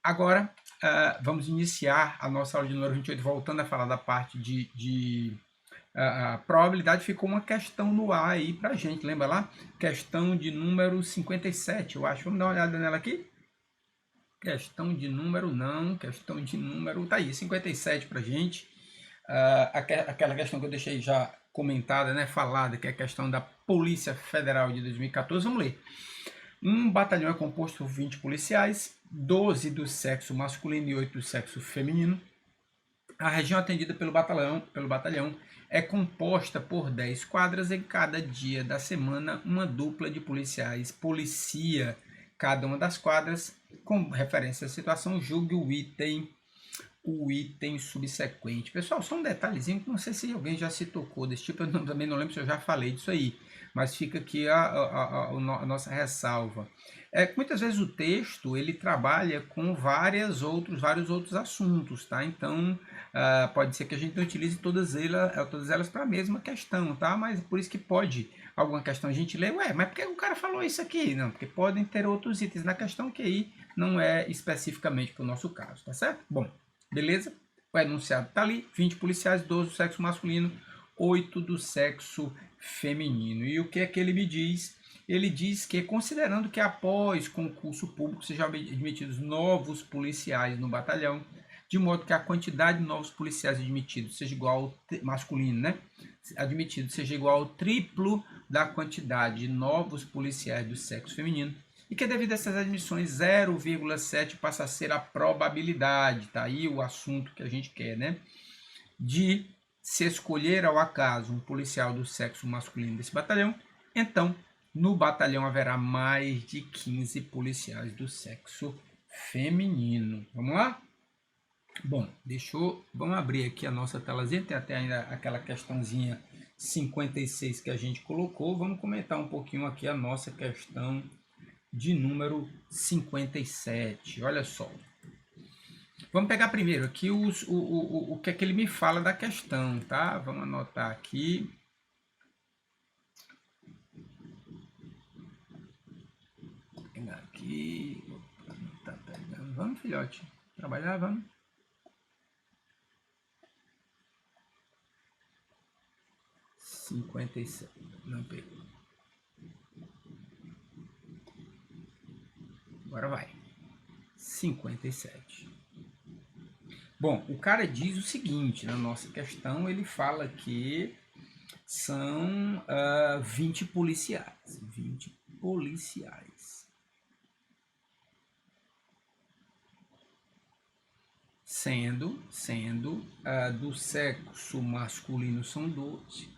Agora, vamos iniciar a nossa aula de número 28, voltando a falar da parte de probabilidade. Ficou uma questão no ar aí pra gente, lembra lá? Questão de número 57, eu acho. Vamos dar uma olhada nela aqui? Questão de número não, questão de número, tá aí, 57 pra gente. Aquela questão que eu deixei já comentada, né, falada, que é a questão da Polícia Federal de 2014, vamos ler. Um batalhão é composto por 20 policiais, 12 do sexo masculino e 8 do sexo feminino. A região atendida pelo batalhão é composta por 10 quadras. Em cada dia da semana, uma dupla de policiais policia cada uma das quadras. Com referência à situação, julgue o item subsequente. Pessoal, só um detalhezinho, que não sei se alguém já se tocou desse tipo, eu também não lembro se eu já falei disso aí, mas fica aqui a nossa ressalva. Muitas vezes o texto ele trabalha com vários outros assuntos, tá? Então pode ser que a gente não utilize todas elas para a mesma questão, tá? Mas por isso que pode alguma questão a gente lê, mas por que o cara falou isso aqui? Não, porque podem ter outros itens na questão que aí não é especificamente para o nosso caso, tá certo? Bom, beleza? O enunciado está ali, 20 policiais, 12 do sexo masculino, 8 do sexo feminino. E o que é que ele me diz? Ele diz que, considerando que após concurso público sejam admitidos novos policiais no batalhão, de modo que a quantidade de novos policiais admitidos seja igual ao masculino, né? Admitido seja igual ao triplo da quantidade de novos policiais do sexo feminino, e que devido a essas admissões 0,7 passa a ser a probabilidade, tá aí o assunto que a gente quer, né? De se escolher ao acaso um policial do sexo masculino desse batalhão, então no batalhão haverá mais de 15 policiais do sexo feminino. Vamos lá? Bom, vamos abrir aqui a nossa telazinha, tem até ainda aquela questãozinha 56 que a gente colocou. Vamos comentar um pouquinho aqui a nossa questão de número 57. Olha só. Vamos pegar primeiro aqui o que é que ele me fala da questão, tá? Vamos anotar aqui. Vou pegar aqui. Tá pegando. Vamos, filhote. Trabalhar, vamos. 57. Não pegou. Agora vai. 57. Bom, o cara diz o seguinte, na nossa questão, ele fala que são 20 policiais. 20 policiais. Sendo do sexo masculino são 12.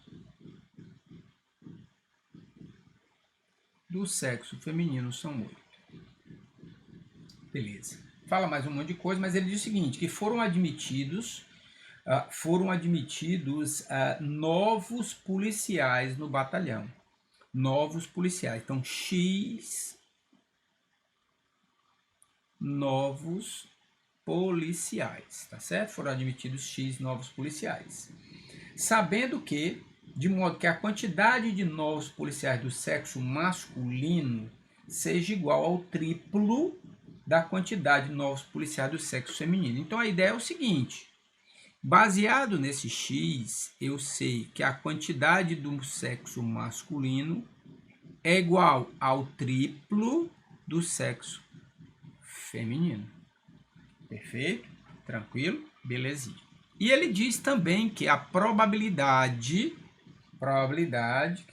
Do sexo feminino são 8. Beleza. Fala mais um monte de coisa, mas ele diz o seguinte, que foram admitidos novos policiais no batalhão. Novos policiais. Então, X novos policiais, tá certo? Foram admitidos X novos policiais. Sabendo que, de modo que a quantidade de novos policiais do sexo masculino seja igual ao triplo da quantidade de novos policiais do sexo feminino. Então a ideia é o seguinte, baseado nesse X, eu sei que a quantidade do sexo masculino é igual ao triplo do sexo feminino. Perfeito? Tranquilo? Belezinha. E ele diz também que a probabilidade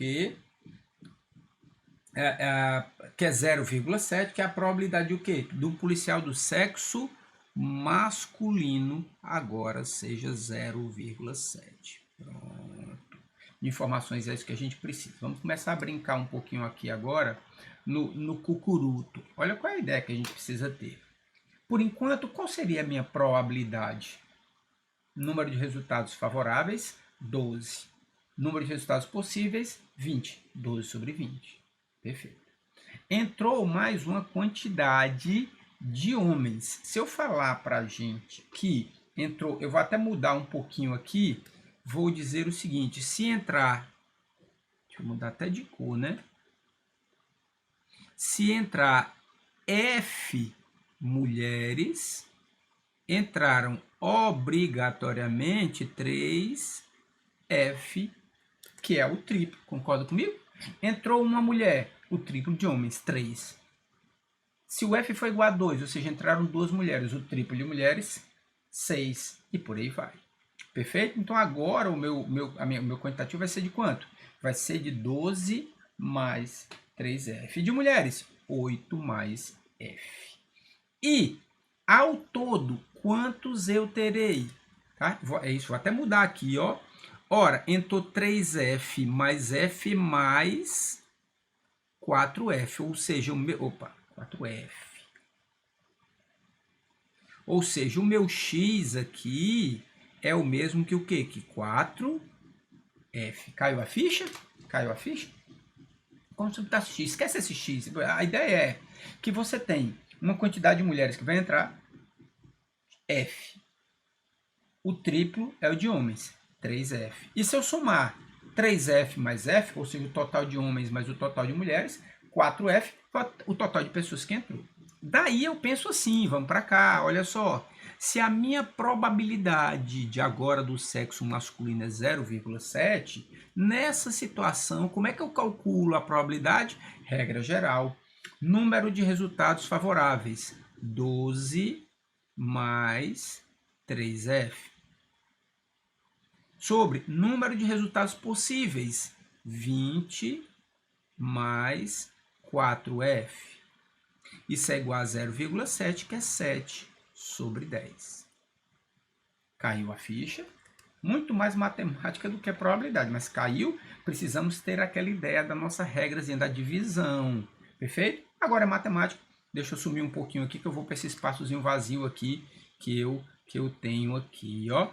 que é 0,7, que é a probabilidade do quê? Do policial do sexo masculino agora seja 0,7. Pronto. Informações é isso que a gente precisa. Vamos começar a brincar um pouquinho aqui agora no cucuruto. Olha qual é a ideia que a gente precisa ter. Por enquanto, qual seria a minha probabilidade? Número de resultados favoráveis, 12. Número de resultados possíveis, 20. 12 sobre 20. Perfeito. Entrou mais uma quantidade de homens. Se eu falar para a gente que entrou, eu vou até mudar um pouquinho aqui, vou dizer o seguinte, se entrar, deixa eu mudar até de cor, né? Se entrar F mulheres, entraram obrigatoriamente 3F, que é o triplo. Concorda comigo? Entrou uma mulher, o triplo de homens, 3. Se o F foi igual a 2, ou seja, entraram 2 mulheres, o triplo de mulheres, 6. E por aí vai. Perfeito? Então agora o meu quantitativo vai ser de quanto? Vai ser de 12 mais 3F. De mulheres, 8 mais F. E, ao todo, quantos eu terei? Tá? É isso, vou até mudar aqui, ó. Ora, entrou 3F mais F mais 4F, ou seja, o meu... Opa, 4F. Ou seja, o meu X aqui é o mesmo que o quê? Que 4F. Caiu a ficha? Caiu a ficha? Como subtrair X? Esquece esse X. A ideia é que você tem uma quantidade de mulheres que vai entrar, F. O triplo é o de homens, 3F. E se eu somar 3F mais F, ou seja, o total de homens mais o total de mulheres, 4F, o total de pessoas que entrou. Daí eu penso assim, vamos para cá, olha só. Se a minha probabilidade de agora do sexo masculino é 0,7, nessa situação, como é que eu calculo a probabilidade? Regra geral. Número de resultados favoráveis, 12 mais 3F. Sobre número de resultados possíveis, 20 mais 4F. Isso é igual a 0,7, que é 7 sobre 10. Caiu a ficha. Muito mais matemática do que a probabilidade, mas caiu. Precisamos ter aquela ideia da nossa regrazinha da divisão. Perfeito? Agora é matemática. Deixa eu sumir um pouquinho aqui, que eu vou para esse espaçozinho vazio aqui que eu tenho aqui, ó.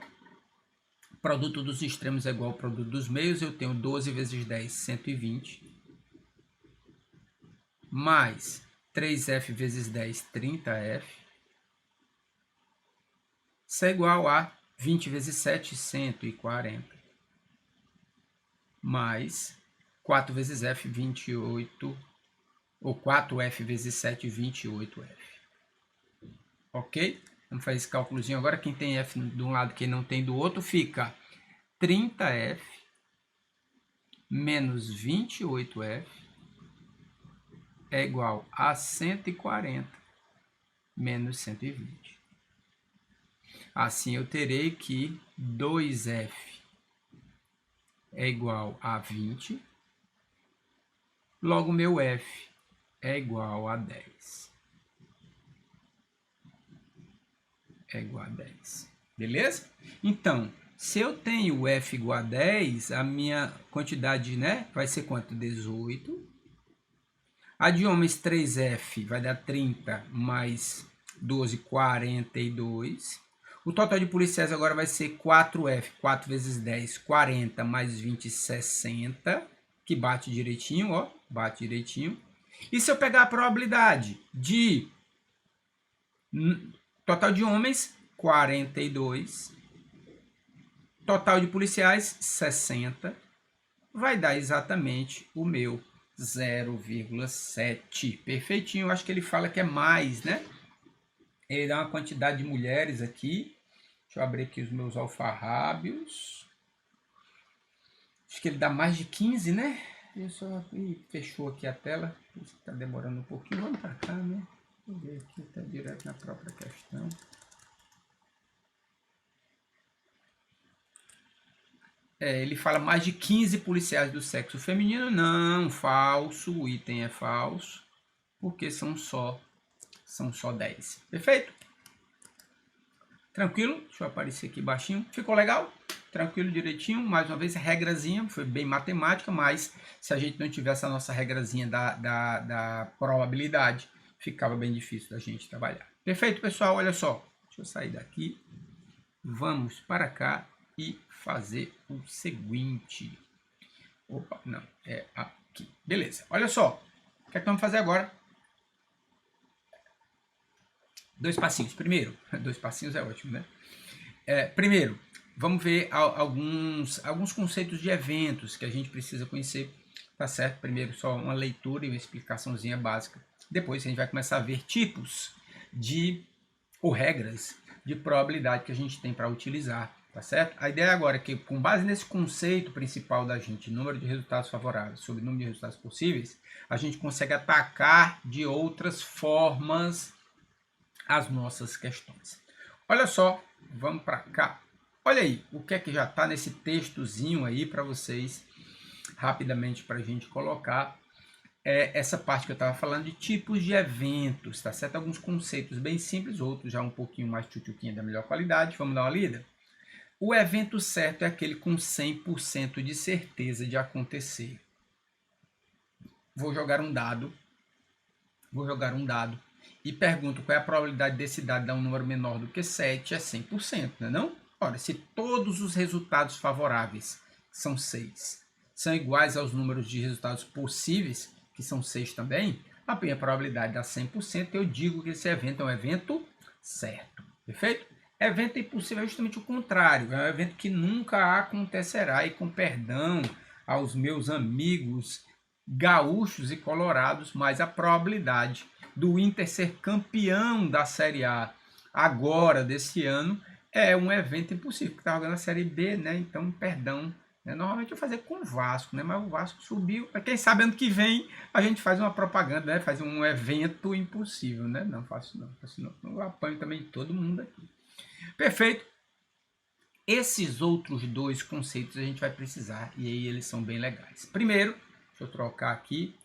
Produto dos extremos é igual ao produto dos meios. Eu tenho 12 vezes 10, 120. Mais 3F vezes 10, 30F. Isso é igual a 20 vezes 7, 140. Mais 4 vezes F, 28. Ou 4F vezes 7, 28F. Ok? Vamos fazer esse cálculozinho agora. Quem tem F de um lado, quem não tem do outro, fica 30F menos 28F é igual a 140 menos 120. Assim, eu terei que 2F é igual a 20. Logo, meu F é igual a 10. É igual a 10. Beleza? Então, se eu tenho o F igual a 10, a minha quantidade, né, vai ser quanto? 18. A de homens 3F vai dar 30 mais 12, 42. O total de policiais agora vai ser 4F, 4 vezes 10, 40 mais 20, 60, que bate direitinho, ó, bate direitinho. E se eu pegar a probabilidade de total de homens, 42, total de policiais, 60, vai dar exatamente o meu 0,7. Perfeitinho, eu acho que ele fala que é mais, né? Ele dá uma quantidade de mulheres aqui. Deixa eu abrir aqui os meus alfarrábios. Acho que ele dá mais de 15, né? Ih, fechou aqui a tela. Está demorando um pouquinho. Vamos para cá, né? Vou ver aqui, está direto na própria questão. Ele fala mais de 15 policiais do sexo feminino. Não, falso. O item é falso. Porque são só 10. Perfeito? Tranquilo? Deixa eu aparecer aqui baixinho. Ficou legal? Tranquilo, direitinho. Mais uma vez, regrazinha. Foi bem matemática, mas se a gente não tivesse a nossa regrazinha da probabilidade, ficava bem difícil da gente trabalhar. Perfeito, pessoal? Olha só. Deixa eu sair daqui. Vamos para cá e fazer o seguinte. Opa, não. É aqui. Beleza. Olha só. O que é que vamos fazer agora? 2 passinhos. Primeiro, 2 passinhos é ótimo, né? Primeiro, vamos ver alguns conceitos de eventos que a gente precisa conhecer, tá certo? Primeiro, só uma leitura e uma explicaçãozinha básica. Depois, a gente vai começar a ver tipos ou regras de probabilidade que a gente tem para utilizar, tá certo? A ideia agora é que, com base nesse conceito principal da gente, número de resultados favoráveis sobre número de resultados possíveis, a gente consegue atacar de outras formas as nossas questões. Olha só, vamos para cá. Olha aí, o que é que já está nesse textozinho aí para vocês, rapidamente, para a gente colocar essa parte que eu estava falando de tipos de eventos, tá certo? Alguns conceitos bem simples, outros já um pouquinho mais tchutchuquinha da melhor qualidade. Vamos dar uma lida? O evento certo é aquele com 100% de certeza de acontecer. Vou jogar um dado e pergunto qual é a probabilidade desse dado dar um número menor do que 7, é 100%, não é não? Ora, se todos os resultados favoráveis, são 6, são iguais aos números de resultados possíveis, que são 6 também, a minha probabilidade dá 100%, eu digo que esse evento é um evento certo, perfeito? Evento impossível é justamente o contrário, é um evento que nunca acontecerá, e com perdão aos meus amigos gaúchos e colorados, mas a probabilidade do Inter ser campeão da Série A agora, desse ano, é um evento impossível, porque está jogando a Série B, né? Então, perdão. Né? Normalmente eu fazia com o Vasco, né? Mas o Vasco subiu. Quem sabe ano que vem a gente faz uma propaganda, né? Faz um evento impossível, né? Não faço não, faço não. Eu apanho também todo mundo aqui. Perfeito. Esses outros dois conceitos a gente vai precisar, e aí eles são bem legais. Primeiro, deixa eu trocar aqui,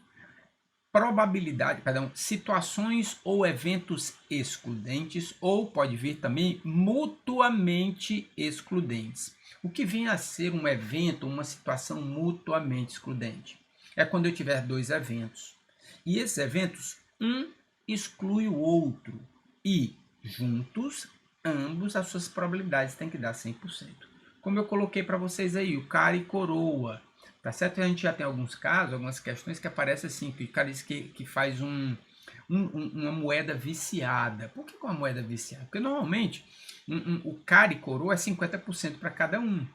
situações ou eventos excludentes, ou pode vir também mutuamente excludentes. O que vem a ser um evento, uma situação mutuamente excludente? É quando eu tiver dois eventos. E esses eventos, um exclui o outro. E, juntos, ambos as suas probabilidades têm que dar 100%. Como eu coloquei para vocês aí, o cara e coroa. Tá certo? A gente já tem alguns casos, algumas questões que aparecem assim, que o cara diz que faz uma moeda viciada. Por que uma moeda viciada? Porque normalmente o cara e coroa é 50% para cada um.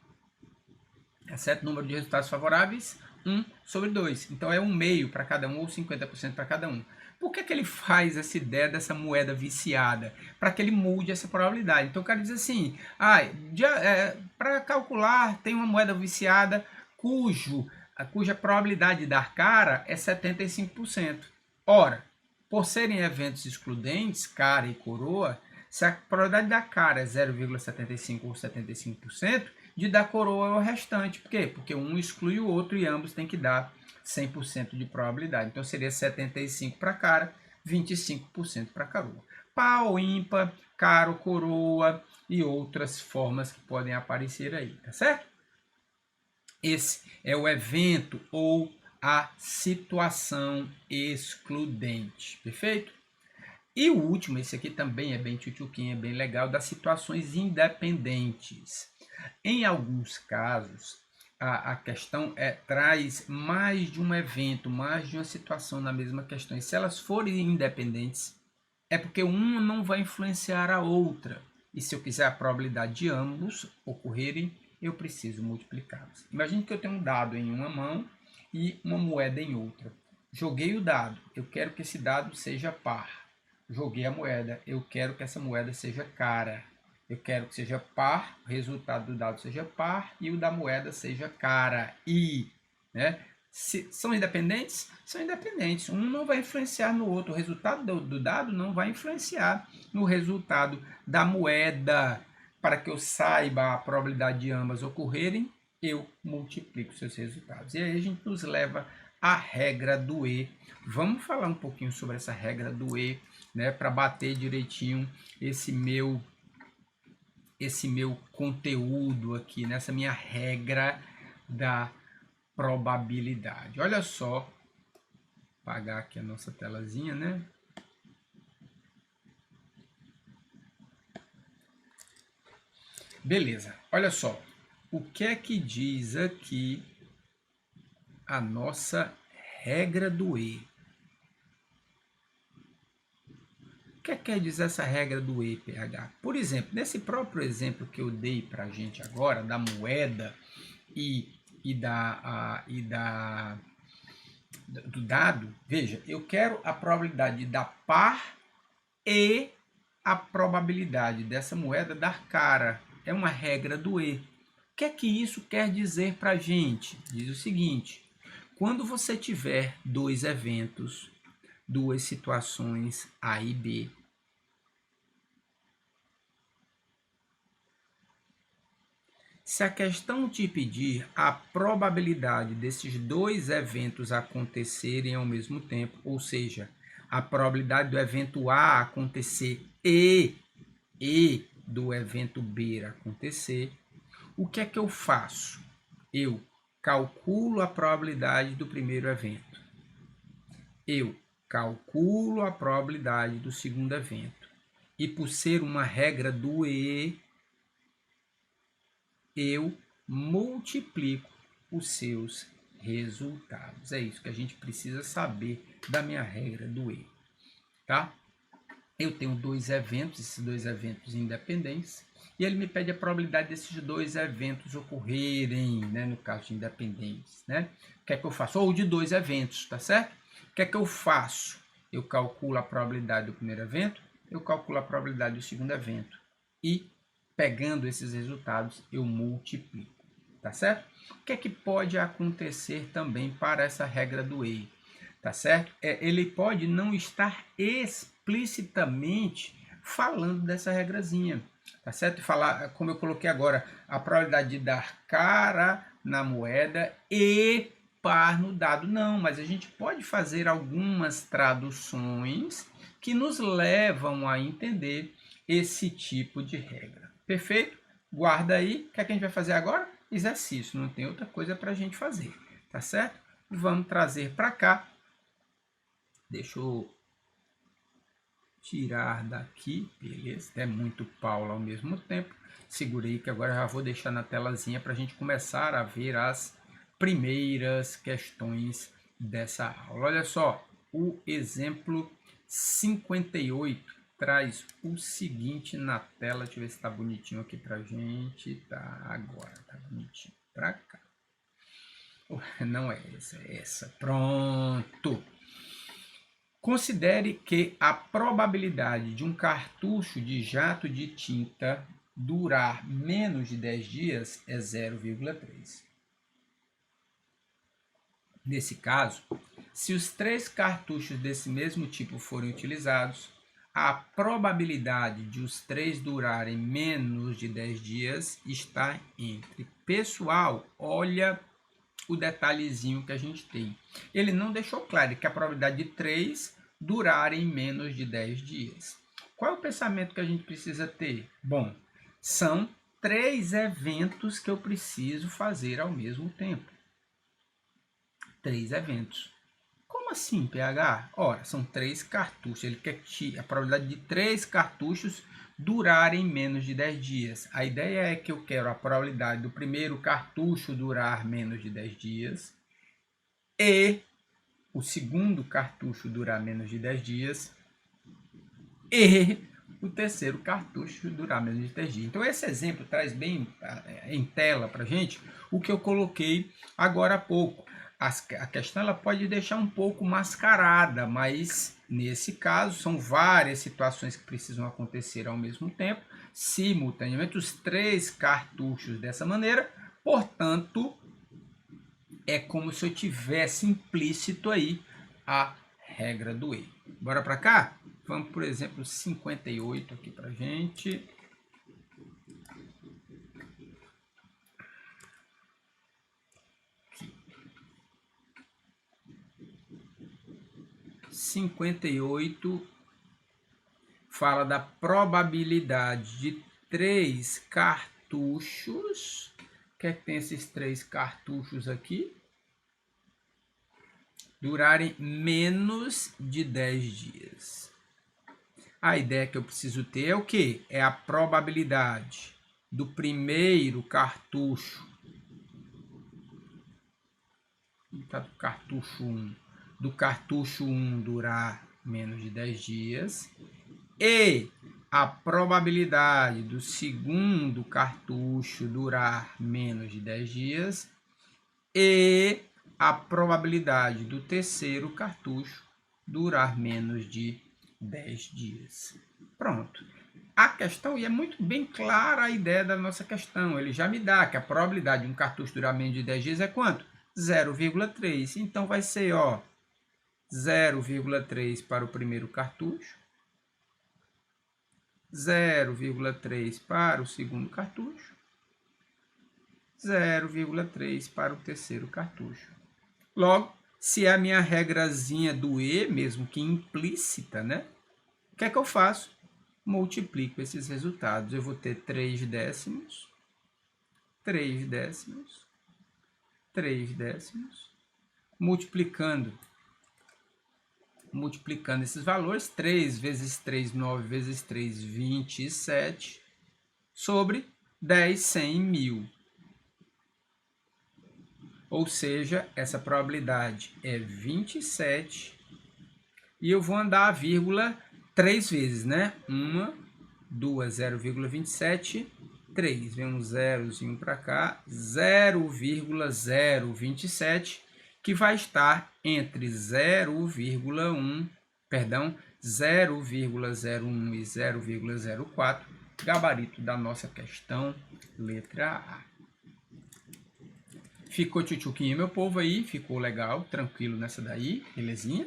Tá certo? Número de resultados favoráveis, 1 sobre 2. Então é 1,5 para cada um ou 50% para cada um. Por que ele faz essa ideia dessa moeda viciada? Para que ele mude essa probabilidade. Então o cara diz assim, para calcular tem uma moeda viciada cuja probabilidade de dar cara é 75%. Ora, por serem eventos excludentes, cara e coroa, se a probabilidade de dar cara é 0,75 ou 75%, de dar coroa é o restante. Por quê? Porque um exclui o outro e ambos têm que dar 100% de probabilidade. Então seria 75% para cara, 25% para coroa. Par ou ímpar, caro, coroa e outras formas que podem aparecer aí, tá certo? Esse é o evento ou a situação excludente, perfeito? E o último, esse aqui também é bem tchutchuquinho, é bem legal, das situações independentes. Em alguns casos, a questão traz mais de um evento, mais de uma situação na mesma questão. E se elas forem independentes, é porque uma não vai influenciar a outra. E se eu quiser a probabilidade de ambos ocorrerem, eu preciso multiplicá-los. Imagine que eu tenho um dado em uma mão e uma moeda em outra. Joguei o dado, eu quero que esse dado seja par. Joguei a moeda, eu quero que essa moeda seja cara. Eu quero que seja par, o resultado do dado seja par e o da moeda seja cara. Né? São independentes? São independentes. Um não vai influenciar no outro. O resultado do dado não vai influenciar no resultado da moeda. Para que eu saiba a probabilidade de ambas ocorrerem, eu multiplico seus resultados. E aí a gente nos leva à regra do E. Vamos falar um pouquinho sobre essa regra do E, né, para bater direitinho esse meu conteúdo aqui, nessa minha regra da probabilidade. Olha só, apagar aqui a nossa telazinha, né? Beleza, olha só, o que é que diz aqui a nossa regra do E? O que quer dizer essa regra do EPH? Por exemplo, nesse próprio exemplo que eu dei para a gente agora, da moeda do dado, veja, eu quero a probabilidade de dar par e a probabilidade dessa moeda dar cara. É uma regra do E. O que é que isso quer dizer para a gente? Diz o seguinte: quando você tiver dois eventos, duas situações A e B, se a questão te pedir a probabilidade desses dois eventos acontecerem ao mesmo tempo, ou seja, a probabilidade do evento A acontecer e do evento B acontecer, o que é que eu faço? Eu calculo a probabilidade do primeiro evento. Eu calculo a probabilidade do segundo evento. E por ser uma regra do E, eu multiplico os seus resultados. É isso que a gente precisa saber da minha regra do E, tá? Eu tenho dois eventos, esses dois eventos independentes, e ele me pede a probabilidade desses dois eventos ocorrerem, né, no caso de independentes, né? O que é que eu faço? Ou de dois eventos, tá certo? O que é que eu faço? Eu calculo a probabilidade do primeiro evento, eu calculo a probabilidade do segundo evento, e pegando esses resultados, eu multiplico, tá certo? O que é que pode acontecer também para essa regra do E? Tá certo? Ele pode não estar explicitamente falando dessa regrazinha, tá certo? Falar, como eu coloquei agora, a probabilidade de dar cara na moeda e par no dado. Não, mas a gente pode fazer algumas traduções que nos levam a entender esse tipo de regra. Perfeito? Guarda aí. O que é que a gente vai fazer agora? Exercício, não tem outra coisa para a gente fazer, tá certo? Vamos trazer para cá. Deixa eu tirar daqui, beleza? É muito Paulo ao mesmo tempo. Segurei que agora já vou deixar na telazinha para a gente começar a ver as primeiras questões dessa aula. Olha só, o exemplo 58 traz o seguinte na tela. Deixa eu ver se está bonitinho aqui para a gente. Tá, agora tá bonitinho. Para cá. Não é essa, é essa. Pronto. Considere que a probabilidade de um cartucho de jato de tinta durar menos de 10 dias é 0,3. Nesse caso, se os 3 cartuchos desse mesmo tipo forem utilizados, a probabilidade de os 3 durarem menos de 10 dias está entre. Pessoal, olha o detalhezinho que a gente tem. Ele não deixou claro que a probabilidade de 3 durarem menos de 10 dias. Qual é o pensamento que a gente precisa ter? Bom, são 3 eventos que eu preciso fazer ao mesmo tempo. 3 eventos. Como assim, PH? Ora, são 3 cartuchos. Ele quer que a probabilidade de 3 cartuchos durarem menos de 10 dias. A ideia é que eu quero a probabilidade do primeiro cartucho durar menos de 10 dias e o segundo cartucho durar menos de 10 dias e o terceiro cartucho durar menos de 10 dias. Então, esse exemplo traz bem em tela para a gente o que eu coloquei agora há pouco. A questão ela pode deixar um pouco mascarada, mas nesse caso são várias situações que precisam acontecer ao mesmo tempo, simultaneamente, os 3 cartuchos dessa maneira. Portanto, é como se eu tivesse implícito aí a regra do E. Bora para cá? Vamos, por exemplo, 58 aqui para gente. Aqui. 58 fala da probabilidade de 3 cartuchos. O que é que tem esses 3 cartuchos aqui? Durarem menos de 10 dias. A ideia que eu preciso ter é o quê? É a probabilidade do primeiro cartucho, do cartucho 1, do cartucho 1 durar menos de 10 dias e a probabilidade do segundo cartucho durar menos de 10 dias e a probabilidade do terceiro cartucho durar menos de 10 dias. Pronto. questão e é muito bem clara a ideia da nossa questão. Ele já me dá que a probabilidade de um cartucho durar menos de 10 dias é quanto? 0,3. Então vai ser, ó, 0,3 para o primeiro cartucho, 0,3 para o segundo cartucho, 0,3 para o terceiro cartucho. Logo, se é a minha regrazinha do E, mesmo que implícita, né? O que é que eu faço? Multiplico esses resultados. Eu vou ter 3 décimos, 3 décimos, 3 décimos, multiplicando esses valores, 3 vezes 3, 9 vezes 3, 27, sobre 10, 100, 1000. Ou seja, essa probabilidade é 27, e eu vou andar a vírgula 3 vezes, né? 1, 2, 0,27, 3. Vem um zerozinho para cá, 0,027, que vai estar entre 0,1, perdão, 0,01 e 0,04, gabarito da nossa questão, letra A. Ficou tchutchuquinho, meu povo, aí? Ficou legal, tranquilo nessa daí, belezinha?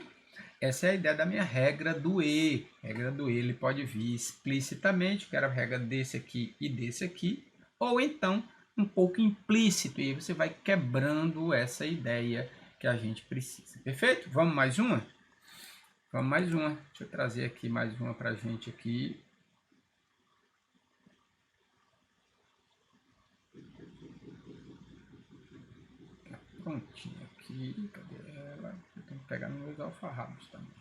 Essa é a ideia da minha regra do E. Regra do E, ele pode vir explicitamente, que era a regra desse aqui e desse aqui, ou então um pouco implícito, e aí você vai quebrando essa ideia que a gente precisa. Perfeito? Vamos mais uma? Vamos mais uma. Deixa eu trazer aqui mais uma para a gente aqui. Tá prontinha aqui. Cadê ela? Eu tenho que pegar nos meus alfarrabos também.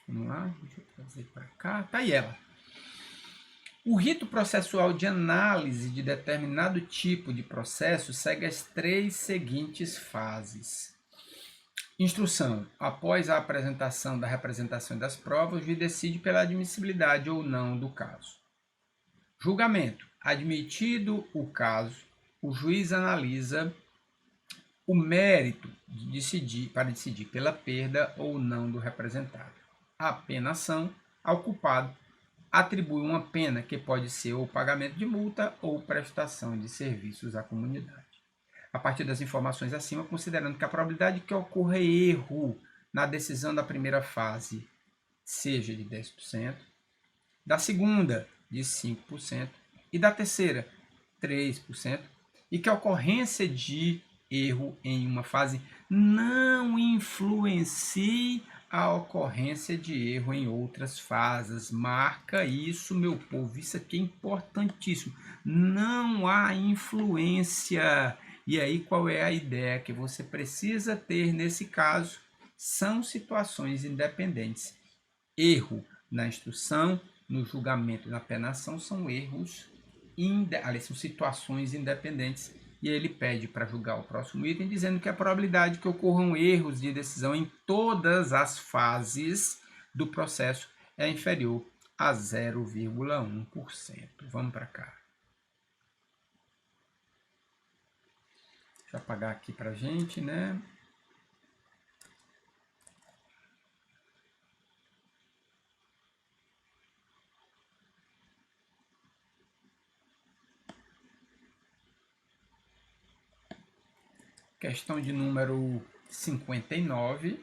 Vamos lá, deixa eu trazer para cá. Tá aí ela. O rito processual de análise de determinado tipo de processo segue as 3 seguintes fases. Instrução. Após a apresentação da representação das provas, o juiz decide pela admissibilidade ou não do caso. Julgamento. Admitido o caso, o juiz analisa o mérito para decidir pela perda ou não do representado. A penação. Ao culpado, atribui uma pena que pode ser ou pagamento de multa ou prestação de serviços à comunidade. A partir das informações acima, considerando que a probabilidade de que ocorra erro na decisão da primeira fase seja de 10%, da segunda de 5% e da terceira 3%, e que a ocorrência de erro em uma fase não influencie a ocorrência de erro em outras fases. Marca isso, meu povo, isso aqui é importantíssimo. Não há influência. E aí, qual é a ideia que você precisa ter nesse caso? São situações independentes. Erro na instrução, no julgamento e na penação são erros, são situações independentes. E ele pede para julgar o próximo item, dizendo que a probabilidade que ocorram erros de decisão em todas as fases do processo é inferior a 0,1%. Vamos para cá. Deixa eu apagar aqui para a gente, né? Questão de número 59.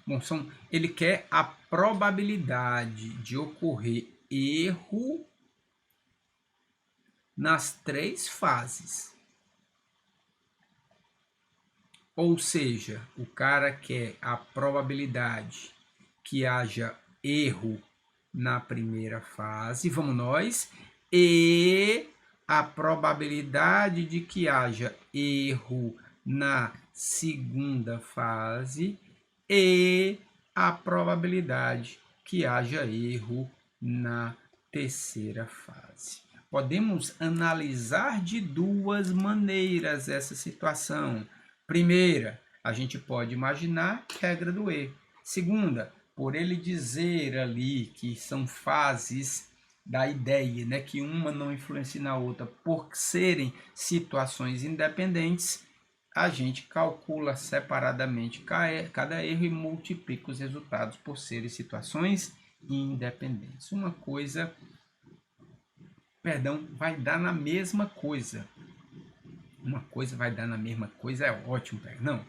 Bom, ele quer a probabilidade de ocorrer erro nas 3 fases. Ou seja, o cara quer a probabilidade que haja erro na primeira fase, vamos nós, e a probabilidade de que haja erro na segunda fase e a probabilidade que haja erro na terceira fase. Podemos analisar de 2 maneiras essa situação. Primeira, a gente pode imaginar regra do E. Segunda, por ele dizer ali que são fases da ideia, né, que uma não influencia na outra, por serem situações independentes, a gente calcula separadamente cada erro e multiplica os resultados por serem situações independentes. Uma coisa, perdão, vai dar na mesma coisa. Uma coisa vai dar na mesma coisa, é ótimo, não.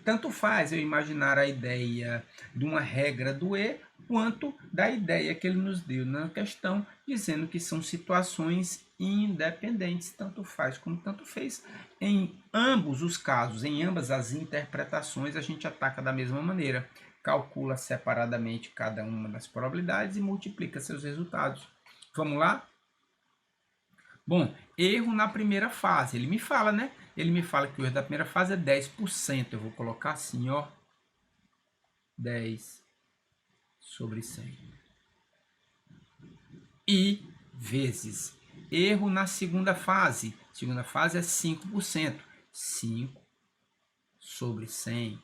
Tanto faz eu imaginar a ideia de uma regra do E, quanto da ideia que ele nos deu na questão, dizendo que são situações independentes, tanto faz como tanto fez. Em ambos os casos, em ambas as interpretações, a gente ataca da mesma maneira. Calcula separadamente cada uma das probabilidades e multiplica seus resultados. Vamos lá? Bom, erro na primeira fase. Ele me fala, né? Ele me fala que o erro da primeira fase é 10%. Eu vou colocar assim, ó. 10 sobre 100. E vezes. Erro na segunda fase. Segunda fase é 5%. 5 sobre 100.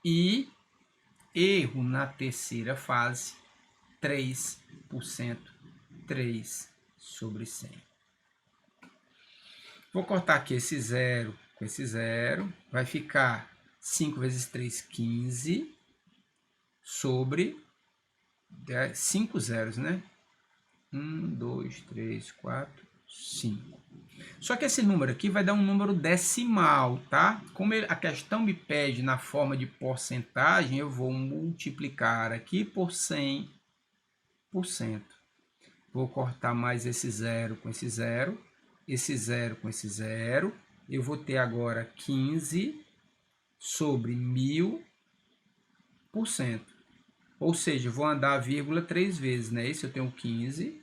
E erro na terceira fase. 3%. 3 sobre 100. Vou cortar aqui esse zero com esse zero. Vai ficar 5 vezes 3, 15. Sobre 5 zeros, né? 1, 2, 3, 4, 5. Só que esse número aqui vai dar um número decimal, tá? Como a questão me pede na forma de porcentagem, eu vou multiplicar aqui por 100%. Vou cortar mais esse zero com esse zero com esse zero. Eu vou ter agora 15 sobre 1000%. Ou seja, vou andar a vírgula 3 vezes, né? Esse eu tenho 15.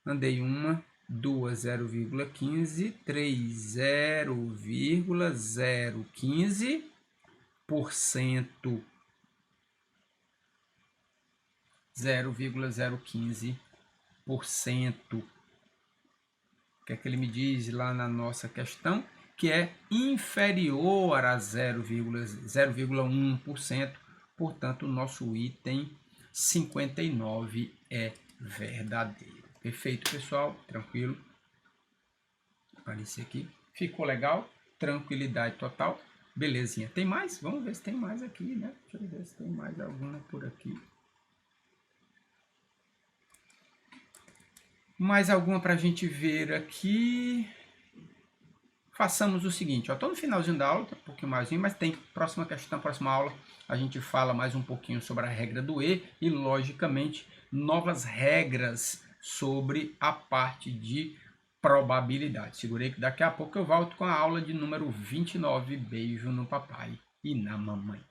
Andei 1, 2, 0,15, 3, 0,015%. 0,015%. O que é que ele me diz lá na nossa questão? Que é inferior a 0,1%. Portanto, o nosso item 59 é verdadeiro. Perfeito, pessoal? Tranquilo? Apareci aqui. Ficou legal? Tranquilidade total? Belezinha. Tem mais? Vamos ver se tem mais aqui, né? Deixa eu ver se tem mais alguma por aqui. Mais alguma para a gente ver aqui. Façamos o seguinte, estou no finalzinho da aula, um pouquinho mais, mas tem próxima questão, próxima aula, a gente fala mais um pouquinho sobre a regra do E e, logicamente, novas regras sobre a parte de probabilidade. Segurei que daqui a pouco eu volto com a aula de número 29. Beijo no papai e na mamãe.